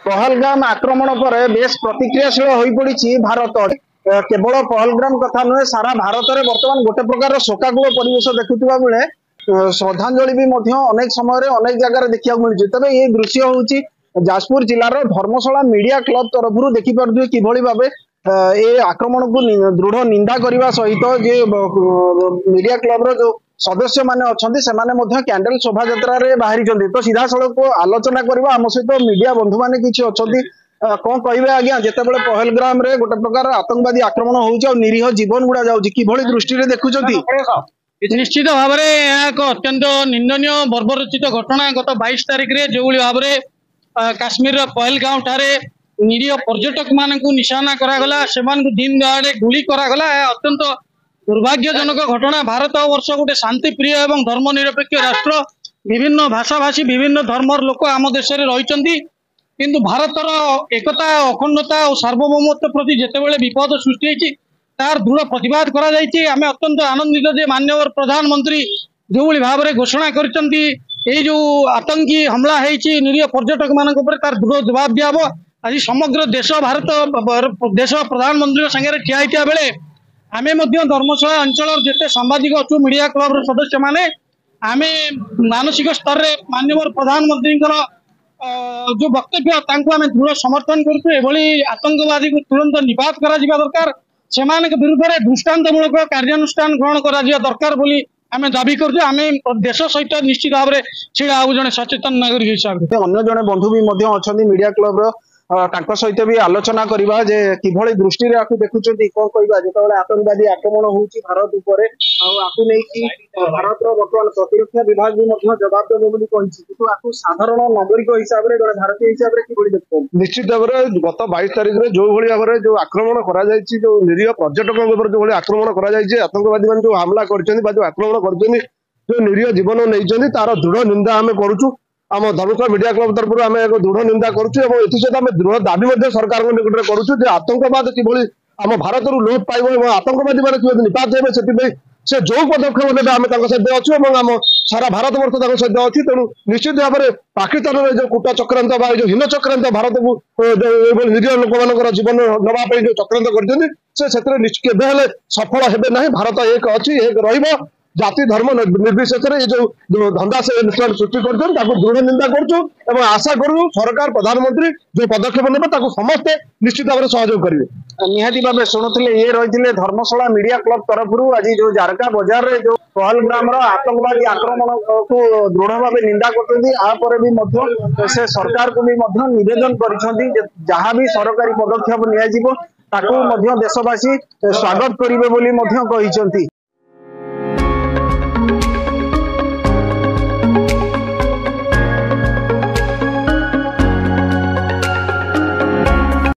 पहलगाम आक्रमण पर बेस प्रतिक्रियाशील हो पड़ी भारत। केवल पहलगाम कथा नुहे सारा भारत में बर्तमान गोटे प्रकार शोकाकूल परिवेश देखुवा बेले श्रद्धांजलि भी अनेक समय अनेक जगह देखा मिलूँ। तेज ये दृश्य हूँ जाजपुर जिलार धर्मशाला मीडिया क्लब तरफ देखिपे कि भाव ये आक्रमण को दृढ़ निंदा करने सहित जे मीडिया क्लब जो सदस्य माने अच्छे से कैंडल शोभा यात्रा बाहरी तो सीधा सड़क आलोचना करवा आम सहित मीडिया बंधु मैंने किसी अच्छा कौन कहे आज्ञा जिते बड़े पहलगाम रे गोटे प्रकार आतंकवादी आक्रमण हो निरीह जीवन गुड़ा जाऊँगी दृष्टि देखुं। निश्चित भाव में एक अत्यंत निंदनीय बर्बरचित घटना गत 22 तारिख में जो भाव में काश्मीर पहलगाम ठारे निरीह पर्यटक मान निशाना करागला से दिन दहाड़े गुली करागला अत्यंत दुर्भाग्यजनक घटना। भारत वर्ष गोटे शांति प्रिय एवं धर्मनिरपेक्ष राष्ट्र विभिन्न भाषा भाषी विभिन्न धर्मर लोक आम देश में रही किंतु भारतर एकता अखंडता और सार्वभौमत्व प्रति जितेबाला विपद सृष्टि तार दृढ़ प्रतिवाद करा जायछि। आमे अत्यंत आनंदित जे माननीय प्रधानमंत्री जो भाव में घोषणा करचंती ए जो आतंकी हमला है निरीह पर्यटक मान तार दृढ़ जवाब दिया। आज समग्र देश भारत देश प्रधानमंत्री संगे ठिया बेले आमे धर्मशाला अंचल जिते सांबादिक अच्छु मीडिया क्लब सदस्य माने आमे मानसिक स्तर में माननीय प्रधानमंत्री जो वक्तव्य आम दृढ़ समर्थन करूँ। आतंकवादी को तुरंत निपात करा दरकार से विरुद्ध में दृष्टान्तमूलक कार्यानुष्ठान ग्रहण करा दरकार बोली आम दाबी करूँ। आम देश सहित निश्चित भाव में छड़ा जड़े सचेतन नागरिक हिसाब से अन्य जड़े बंधु भी अच्छा मीडिया क्लब सहित भी आलोचना करवा जे किभली दृष्टि देखुं कौन कह जो आतंकवादी आक्रमण हो भारत उपर भारत बर्तमान प्रतिरक्षा विभाग भी जवाब देव कि साधारण नागरिक हिसाब से भारतीय हिसाब से देखते निश्चित भाव में गत 22 तारिख में जो भाव में जो आक्रमण कर जो निरीह पर्यटकों जो आक्रमण कर आतंकवादी मान जो हमला कर आक्रमण कर जो निरीह जीवन नहीं तार दृढ़ निंदा आम करुचु। आम धर्मशाला मीडिया क्लब तरफ आम एक दृढ़ निंदा करुँ आम दृढ़ दाबी सरकार निकट में करुँ आतंकवाद किभली आम भारत लोप पाइब आतंकवादी मैंने निपात हे से जो पदक्षेप ने आम सहित अच्छु आम सारा भारत वर्ष सहित अच्छी तेणु निश्चित भाव में पाकिस्तान जो कूट चक्रांत जो हीन चक्रांत भारत को निरीह लोक मान जीवन नवाई जो चक्रांत कर सफल हे ना। भारत एक अच्छी एक रही जाति धर्म निर्विशेष जो धंदा से सृष्टि कर दृढ़ निंदा कर आशा करूँ सरकार प्रधानमंत्री जो पदक्षेप ने समस्ते निश्चित भाव में सहयोग करेंगे। निहाती भाव शुणुले ये रही धर्मशाला मीडिया क्लब तरफ आज जो जारका बाजार रे जो पहलगाम आतंकवादी आक्रमण को दृढ़ भाव निंदा कर से सरकार को भी निवेदन करा भी सरकारी पदक्षेप निजी देशवासी स्वागत करेंगे।